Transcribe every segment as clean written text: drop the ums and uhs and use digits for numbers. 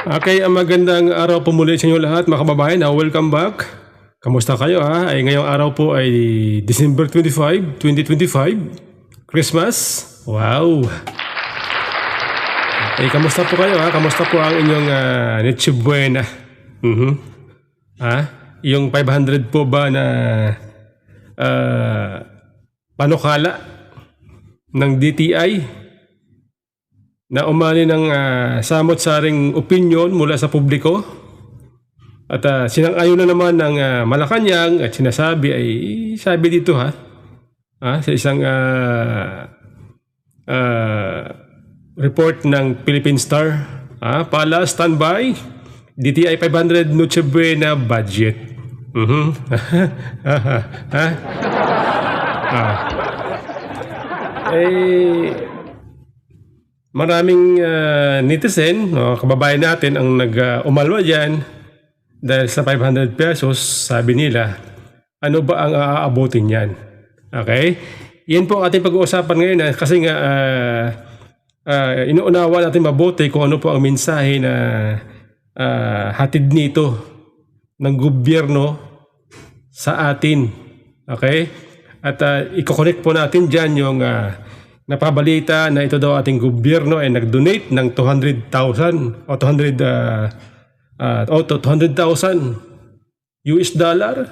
Okay, magandang araw po muli sa inyo lahat mga kababayan. Welcome back. Kamusta kayo ha? Ay ngayong araw po ay December 25, 2025. Christmas. Wow. Ay kamusta po kayo ha? Kamusta po ang inyong Noche Buena? Ha? Yung 500 po ba na panukala ng DTI? Na umani ng samot-saring opinyon mula sa publiko at sinang-ayon na naman ng Malacanang at sinasabi ay sabi dito sa isang report ng Philippine Star pala standby DTI 500 Noche Buena budget. Maraming netizen, kababayan natin ang nag-umalwa dyan dahil sa 500 pesos, sabi nila, ano ba ang aabutin yan? Okay? Yan po ang ating pag-uusapan ngayon kasi nga inuunawa natin mabuti kung ano po ang mensahe na hatid nito ng gobyerno sa atin. Okay? At i-connect po natin dyan yung napabalita na ito daw ating gobyerno ay nag-donate ng 200,000 o 200,000 US dollar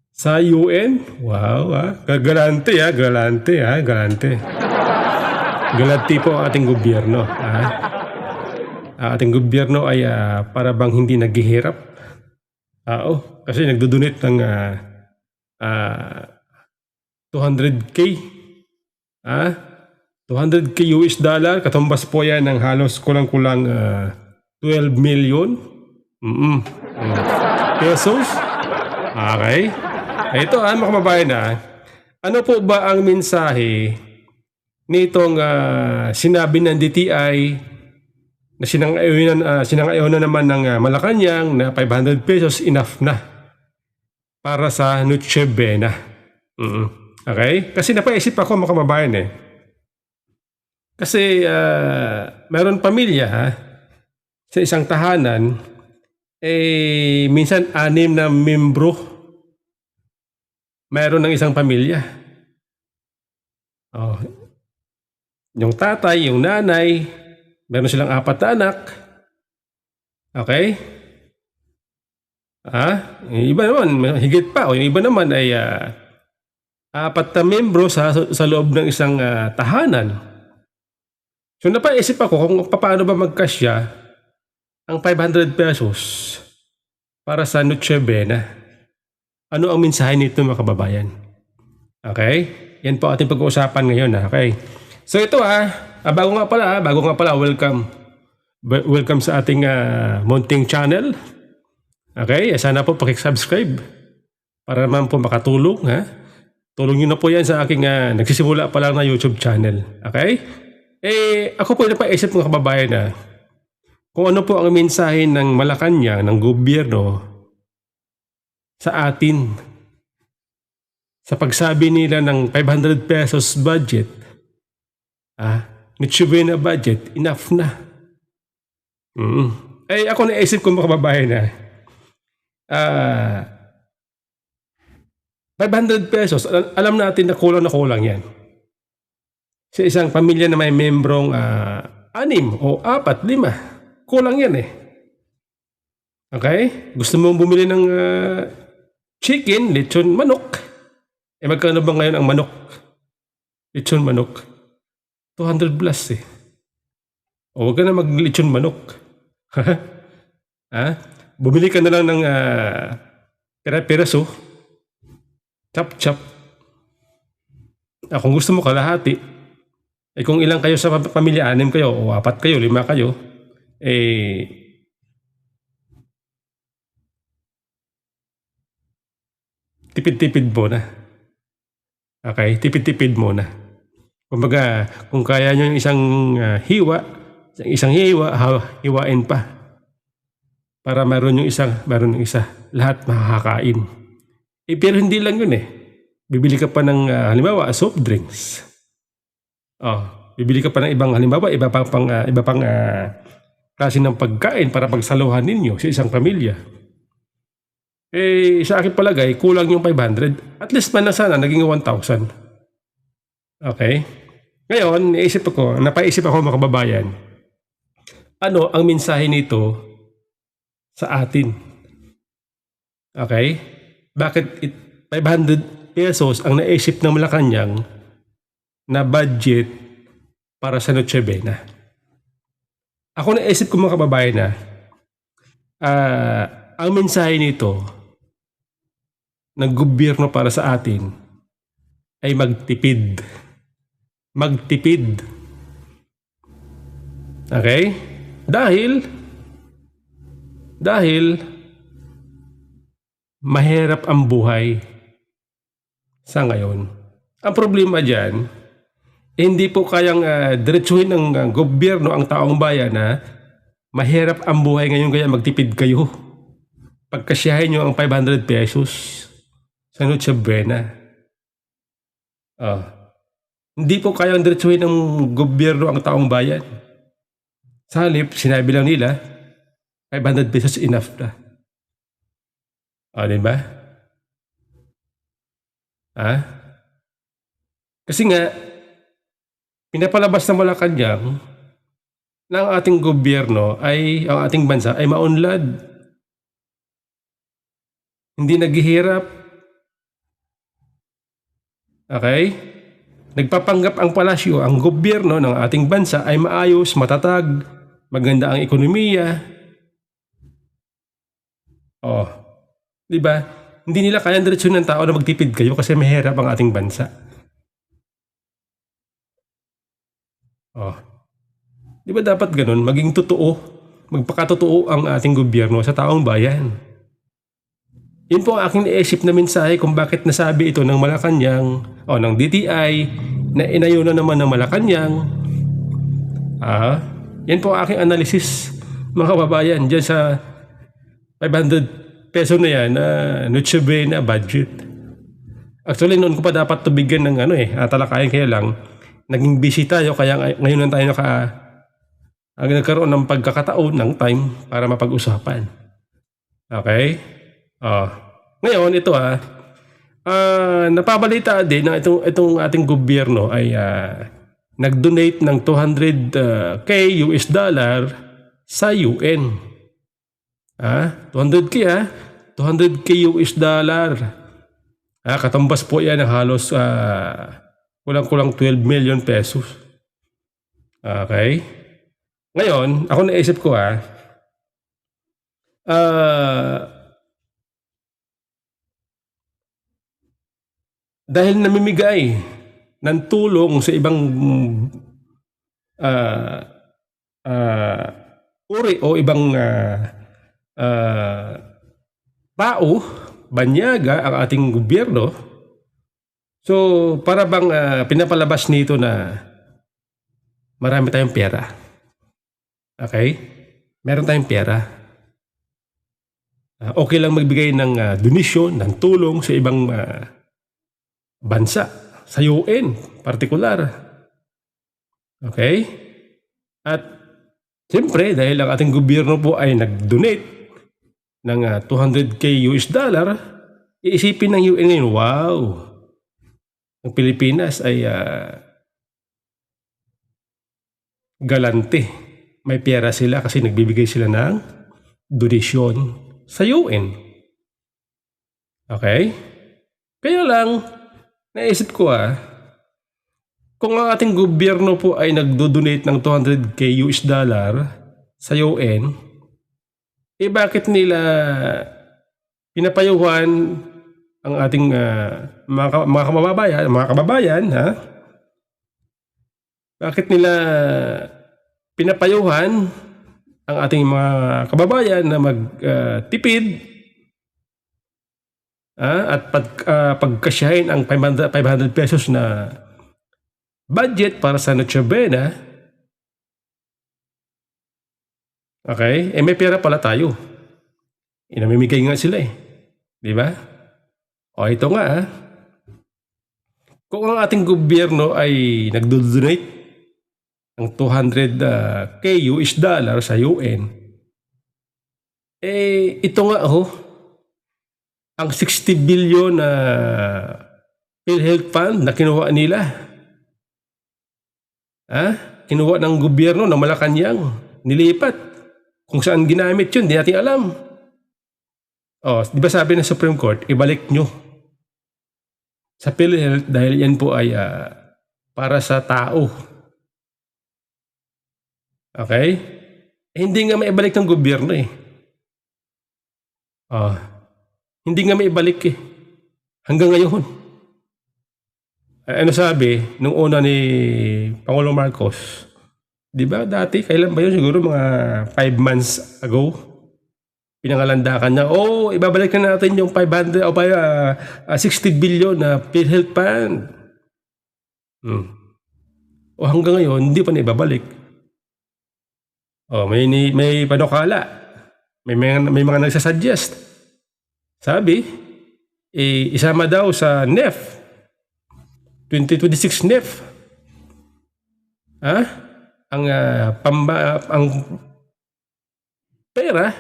sa UN. Wow, galante. Galante po ang ating gobyerno. Ating gobyerno ay para bang hindi naghihirap. Kasi nagdo-donate ng 200K 200K US dollar, katumbas po yan ng halos kulang-kulang 12 million pesos. Okay. Ito mga kababayan ano po ba ang mensahe nitong sinabi ng DTI na sinang-ayon na naman ng Malacanang na 500 pesos enough na para sa Noche Buena. Okay? Kasi napaisip ako mga kababayan Kasi meron pamilya sa isang tahanan minsan 6 na membro meron ng isang pamilya. Yung tatay, yung nanay, meron silang 4 na anak. Okay? Yung iba naman, higit pa. O yung iba naman ay 4 na membro sa loob ng isang tahanan. So napaisip ako kung paano ba magkasya ang 500 pesos para sa Noche Buena. Ano ang mensahe nito mga kababayan? Okay? Yan po ating pag-uusapan ngayon. Okay? So ito bago nga pala, welcome. Welcome sa ating munting channel. Okay? Sana po pakisubscribe para naman po makatulong Tulong nyo na po yan sa aking nagsisimula pa lang na YouTube channel. Okay? Ako po napaisip mga kababayan kung ano po ang mensahe ng Malacanang, ng gobyerno sa atin. Sa pagsabi nila ng 500 pesos budget, Noche Buena budget, enough na. Ako naisip ko mga kababayan 500 pesos, alam natin na kulang yan. Sa isang pamilya na may membrong 6 o 4, 5, kulang yan Okay? Gusto mo bumili ng chicken, lechon manok. Magkano ba ngayon ang manok? Lechon manok. 200 plus O huwag ka na mag-lechon manok. Bumili ka na lang ng pera-peraso. Chop. Kung gusto mo kalahati, kung ilang kayo sa pamilya, 6 kayo, o 4 kayo, 5 kayo, tipid-tipid mo na. Okay? Tipid-tipid mo na. Kumbaga, kung kaya nyo yung isang hiwain pa. Para meron yung isa. Lahat makakakain. Pero hindi lang yun Bibili ka pa ng halimbawa soft drinks. Bibili ka pa ng ibang halimbawa iba pang klase ng pagkain para pagsaluhan ninyo sa isang pamilya. Sa akin palagay, kulang yung 500. At least man na sana, naging 1,000. Okay? Ngayon, napaisip ako mga kababayan, ano ang mensahe nito sa atin? Okay? Bakit 500 pesos ang naisip ng Malacanang na budget para sa Noche Buena? Ako naisip ko mga kababayan na ang mensahe nito ng gobyerno para sa atin ay magtipid. Magtipid. Okay? Dahil mahirap ang buhay sa ngayon. Ang problema dyan, hindi po kayang diretsuhin ng gobyerno ang taong bayan na mahirap ang buhay ngayon kaya magtipid kayo. Pagkasyahin nyo ang 500 pesos sa Noche Buena. Hindi po kayang diretsuhin ng gobyerno ang taong bayan. Sa halip, sinabi lang nila, 500 pesos enough na. Diba? Kasi nga, pinapalabas ng Malacanang na ang ating gobyerno ang ating bansa ay maunlad. Hindi naghihirap. Okay? Nagpapanggap ang palasyo, ang gobyerno ng ating bansa ay maayos, matatag, maganda ang ekonomiya. Di ba? Hindi nila kayang diretsyon ng tao na magtipid kayo kasi mahirap ang ating bansa. Di ba dapat ganun? Maging totoo, magpakatotoo ang ating gobyerno sa taong bayan. Yun po ang aking naisip na mensahe kung bakit nasabi ito ng Malacanang o ng DTI na inayo na naman ng Malacanang. Yan po ang aking analysis mga kababayan dyan sa 500 peso na yan na Noche Buena budget. Actually noon ko pa dapat to bigyan ng talakayan, kaya lang naging busy tayo kaya ngayon lang tayo nagkaroon ng pagkakataon ng time para mapag-usapan. Okay? Ngayon ito napabalita din na itong ating gobyerno ay nag-donate ng 200k US dollar sa UN. 200k 200k US dollar. Katumbas po yan ng halos kulang-kulang 12 million pesos. Okay? Ngayon, ako naisip ko dahil namimigay ng tulong sa ibang uri o ibang tao, banyaga ang ating gobyerno. So, para bang pinapalabas nito na marami tayong pera. Okay? Meron tayong pera. Okay lang magbigay ng donasyon, ng tulong sa ibang bansa, sa UN partikular. Okay? At siyempre, dahil ang ating gobyerno po ay nag-donate ng 200k US dollar, iisipin ng UN ngayon, wow, ang Pilipinas ay galante. May pera sila kasi nagbibigay sila ng donasyon sa UN. Okay? Kaya lang, naisip ko kung ang ating gobyerno po ay nagdo-donate ng 200k US dollar sa UN, bakit nila pinapayuhan ang ating mga kababayan, Bakit nila pinapayuhan ang ating mga kababayan na magtipid at pagkasyahin ang 500 pesos na budget para sa Noche Buena? Okay? May pera pala tayo. Namimigay nga sila Di ba? Ito nga kung ang ating gobyerno ay nagdo-donate ang 200 US dollar sa UN. Ito nga ang 60 billion na PhilHealth Fund na kinuha nila. Kinuha ng gobyerno ng Malacanang, nilipat. Kung saan ginamit yun, di natin alam. Di ba sabi ng Supreme Court, ibalik nyo sa PhilHealth dahil yan po ay para sa tao. Okay? Hindi nga maibalik ng gobyerno Hindi nga maibalik hanggang ngayon. Ano sabi nung una ni Pangulong Marcos? Di ba dati, kailan ba yun? Siguro mga 5 months ago. Pinangalandakan niya, ibabalik na natin yung 500 o 60 billion na PhilHealth Fund. Hanggang ngayon, hindi pa na ibabalik. May panukala. May mga nagsasuggest. Sabi, isama daw sa NEF. 2026 NEF. Ang pera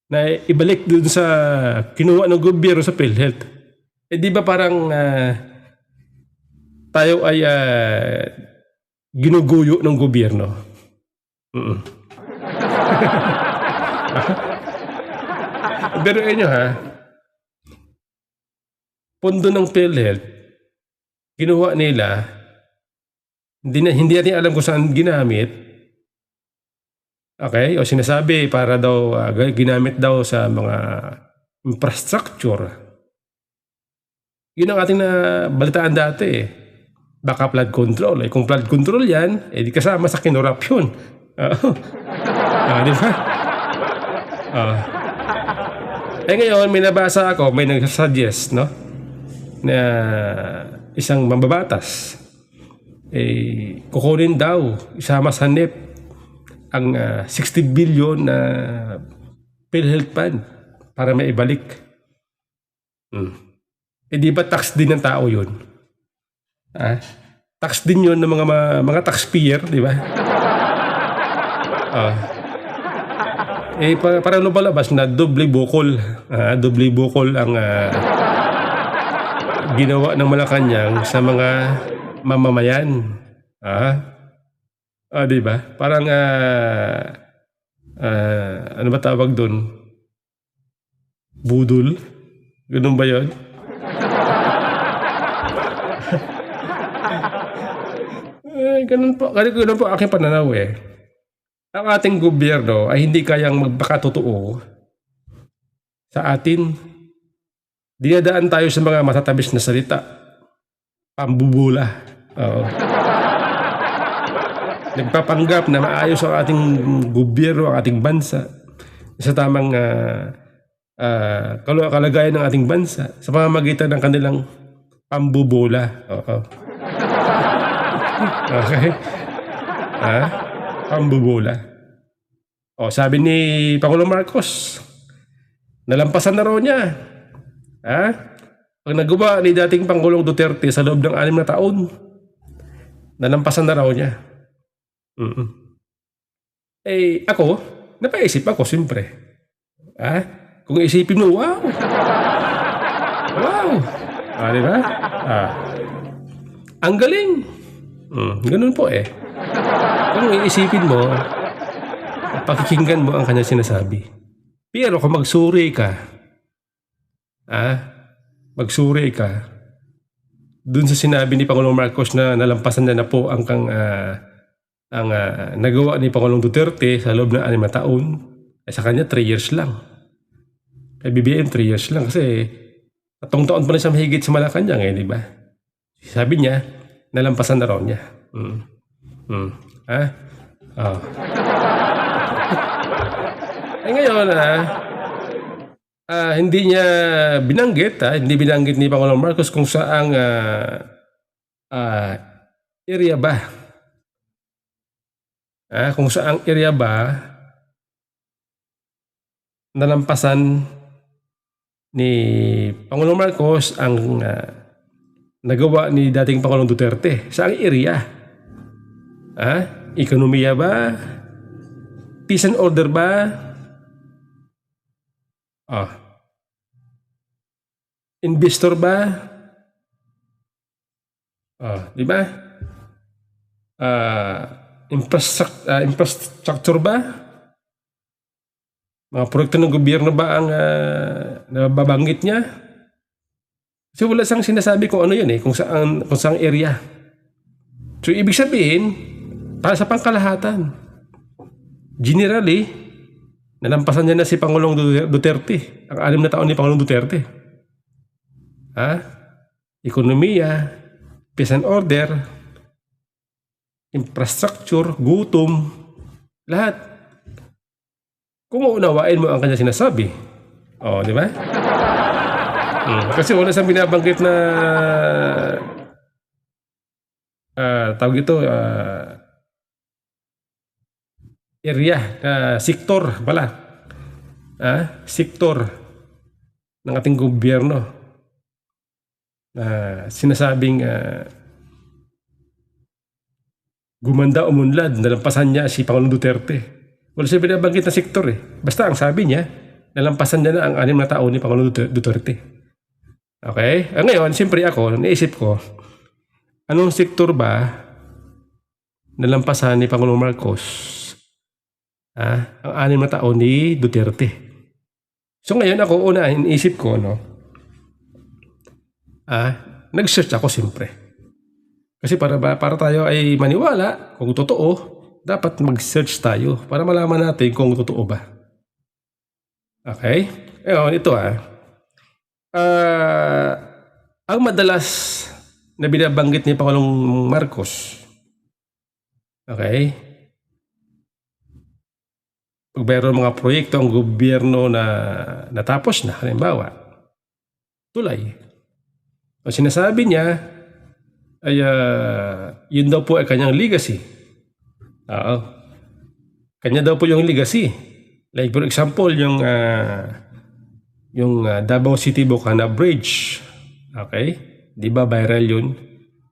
na ibalik dun sa kinuha ng gobyerno sa PhilHealth. Di ba parang tayo ay ginuguyo ng gobyerno? Pero pondo ng PhilHealth, kinuha nila, hindi natin alam kung saan ginamit. Okay? O sinasabi para daw, ginamit daw sa mga infrastructure. Yun ang ating balitaan dati Baka flood control. Kung flood control yan, di kasama sa kinurapsyon. Di ba? Ngayon, may nabasa ako, may nagsuggest, no? Na isang mambabatas, kukunin daw, isama sa NEP, ang 60 billion na PhilHealth Fund para may ibalik. Di ba tax din ng tao yun? Tax din yun ng mga taxpayer, di ba? Parang lumalabas na doble bukol ang ginawa ng Malacanang sa mga mamamayan. Di ba? Parang ano ba tawag doon? Budol? Ganun ba yun? Ganun po aking pananaw Ang ating gobyerno ay hindi kayang magpakatotoo sa atin. Dinadaan tayo sa mga matatabis na salita. Pambubula. Nagpapanggap na maayos ang ating gobyerno, ang ating bansa sa tamang kalagayan ng ating bansa sa pamamagitan ng kanilang pambubula. Okay? Pambubula. Sabi ni Pangulong Marcos, nalampasan na raw niya. Pag nagawa ni dating Pangulong Duterte sa loob ng 6 na taon, nalampasan na raw niya. Ako, napaisip ako, siyempre. Kung isipin mo, wow! Wow! Di ba? Ang galing! Ganun po Kung iisipin mo, pakikinggan mo ang kanya sinasabi. Pero kung magsuri ka, dun sa sinabi ni Pangulong Marcos na nalampasan na po ang nagawa ni Pangulong Duterte sa loob ng 6 na taon, sa kanya 3 years lang. Kay BBM 3 years lang kasi 3 taon pa na siya mahigit sa Malacanang di ba? Sabi niya, nalampasan na raw niya. Ngayon, hindi niya binanggit, hindi binanggit ni Pangulong Marcos kung saang area ba. Kung saang area ba nalampasan ni Pangulong Marcos ang nagawa ni dating Pangulong Duterte. Saang area? Ekonomiya ba? Peace and order ba? Ah, investor ba? Di ba? Infrastructure ba? Mga proyekto ng gobyerno ba ang nababanggit niya? Kasi wala siyang sinasabi kung ano yun kung saan area. So ibig sabihin, para sa pangkalahatan, generally, nalampasan niya na si Pangulong Duterte, ang 6 na taon ni Pangulong Duterte. Ekonomiya, peace and order, infrastructure, gutom, lahat. Kung uunawain mo ang kanya sinasabi, di ba? Kasi wala siyang binabanggit na tawag ito, area, sektor pala. Sektor ng ating gobyerno na sinasabing gumanda umunlad, nalampasan niya si Pangulong Duterte. Wala siya binabanggit na sektor Basta ang sabi niya, nalampasan niya na ang 6 na taon ni Pangulong Duterte. Okay? Ngayon, siyempre ako, naisip ko, anong sektor ba nalampasan ni Pangulong Marcos ang 6 na taon ni Duterte? So ngayon ako, iniisip ko, nag-search ako siyempre. Kasi para tayo ay maniwala kung totoo, dapat mag-search tayo para malaman natin kung totoo ba. Okay? Ngayon, ito ang madalas na binabanggit ni Pangulong Marcos, okay? Pag mayroon mga proyekto ang gobyerno na natapos na, halimbawa, tulay. Ang sinasabi niya ay yun daw po ay kanyang legacy. Kanya daw po yung legacy. Like for example, yung Davao City Bocana Bridge. Okay? Di ba viral yun?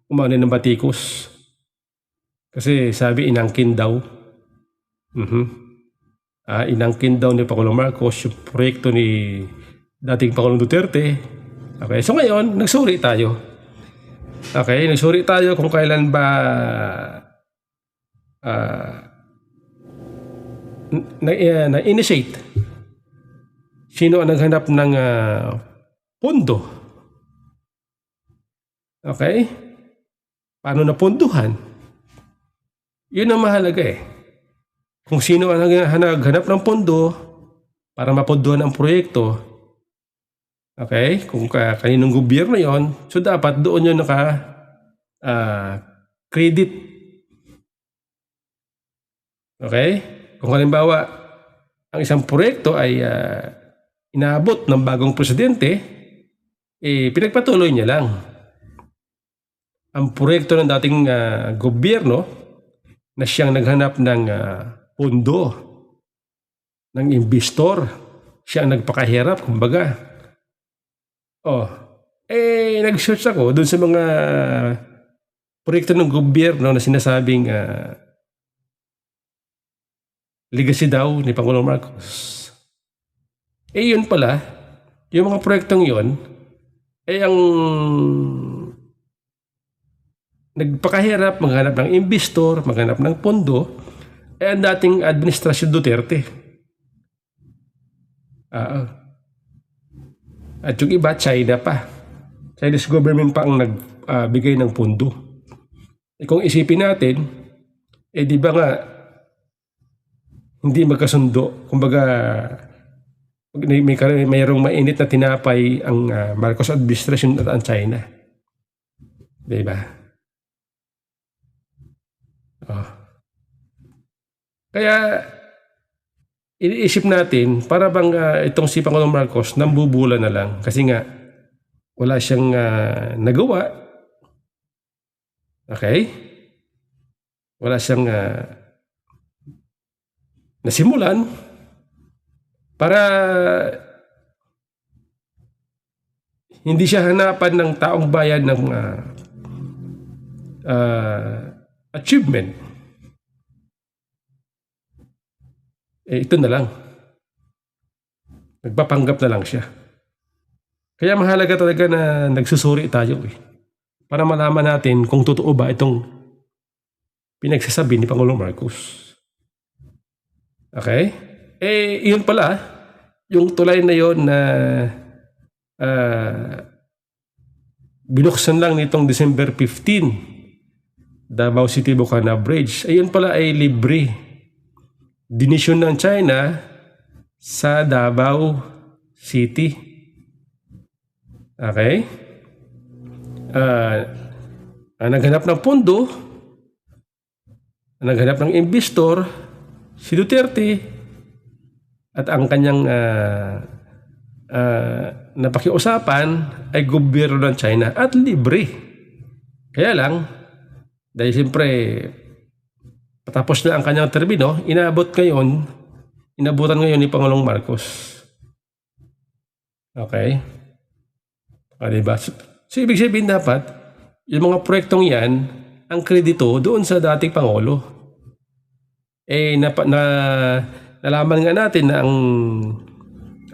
Umano ng batikos. Kasi sabi inangkin daw. Inangkin daw ni Pangulong Marcos yung proyekto ni dating Pangulong Duterte. Okay? So ngayon, nagsuri tayo. Okay? Nagsuri tayo kung kailan ba na-initiate. Sino ang naghanap ng pondo? Okay? Paano napunduhan? Yun ang mahalaga Kung sino ang naghanap ng pondo para mapunduhan ang proyekto, okay? Kung kaninong gobyerno yon, so dapat doon yun credit. Okay? Kung halimbawa, ang isang proyekto ay inaabot ng bagong presidente, pinagpatuloy niya lang. Ang proyekto ng dating gobyerno na siyang naghanap ng pondo, ng investor, siya ang nagpakahirap, kumbaga. Nag-search ako doon sa mga proyekto ng gobyerno na sinasabing legacy daw ni Pangulong Marcos. Yun pala, yung mga proyektong yun, ang nagpakahirap maghanap ng investor, maghanap ng pondo, ang dating administrasyon Duterte. At yung iba, China pa. Chinese government pa ang nagbigay ng pondo. Kung isipin natin, di ba nga, hindi magkasundo. Kumbaga, mayroong mainit na tinapay ang Marcos administration at ang China. Diba? Kaya, iniisip natin, para bang itong si Pangulong Marcos nambubula na lang. Kasi nga, wala siyang nagawa. Okay? Wala siyang nasimulan para hindi siya hanapan ng taong bayan ng achievement. ito na lang. Nagpapanggap na lang siya. Kaya mahalaga talaga na nagsusuri tayo para malaman natin kung totoo ba itong pinagsasabi ni Pangulong Marcos. Okay? Yun pala, yung tulay na yon na binuksan lang nitong December 15, Davao City Bocana Bridge, ayun pala ay libre. Dinisyon ng China sa Davao City. Okay? Naghanap ng pondo, naghanap ng investor, si Duterte, at ang kanyang napakiusapan ay gobyerno ng China at libre. Kaya lang, dahil siyempre patapos na ang kanyang termino, inabutan ngayon ni Pangulong Marcos. Okay? Diba? So, ibig sabihin dapat, yung mga proyektong yan, ang kredito doon sa dating Pangulo. Nalaman nga natin na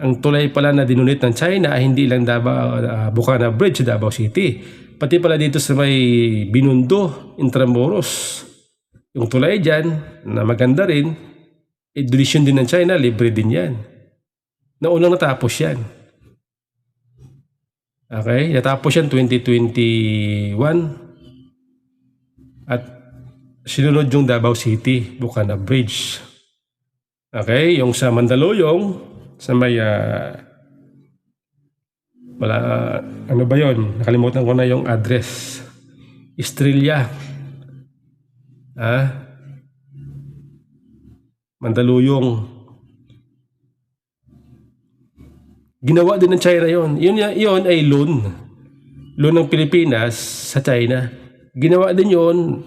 ang tulay pala na dinunit ng China ay hindi lang Bocana Bridge sa Davao City. Pati pala dito sa may Binondo, Intramuros. Yung tulay dyan, na maganda rin, donation din ng China, libre din yan. Naunang natapos yan. Okay? Natapos yan 2021. At sinunod yung Davao City, Bocana Bridge. Okay? Yung sa Mandaluyong, sa may ano ba yon? Nakalimutan ko na yung address. Estrella. Mandaluyong. Ginawa din ng China yon. Yun ay loan. Loan ng Pilipinas sa China. Ginawa din yon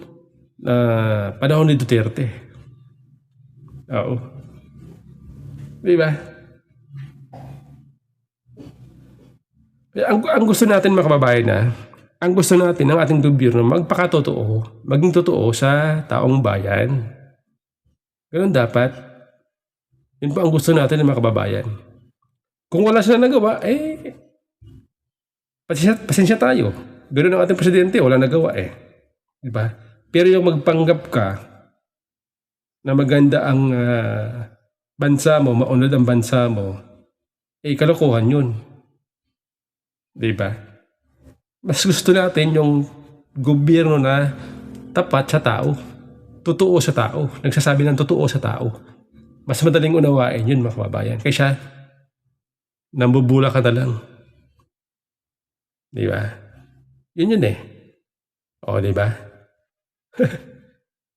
panahon ni Duterte. Oo. Diba? Ang gusto natin mga kababayan ang gusto natin ng ating gobyerno magpakatotoo, maging totoo sa taong bayan. Ganun dapat. Yun po ang gusto natin ng mga kababayan. Kung wala sila nagawa, pasensya tayo. Ganun ang ating presidente, wala nagawa Diba? Pero yung magpanggap ka na maganda ang bansa mo, maunlad ang bansa mo, kalokohan yun. Diba? Mas gusto natin yung gobyerno na tapat sa tao. Totoo sa tao. Nagsasabi ng totoo sa tao. Mas madaling unawain yun mga kababayan. Kaysa nambubula ka na lang. Diba? Yun O, diba?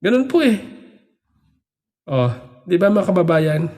Ganun po diba mga kababayan?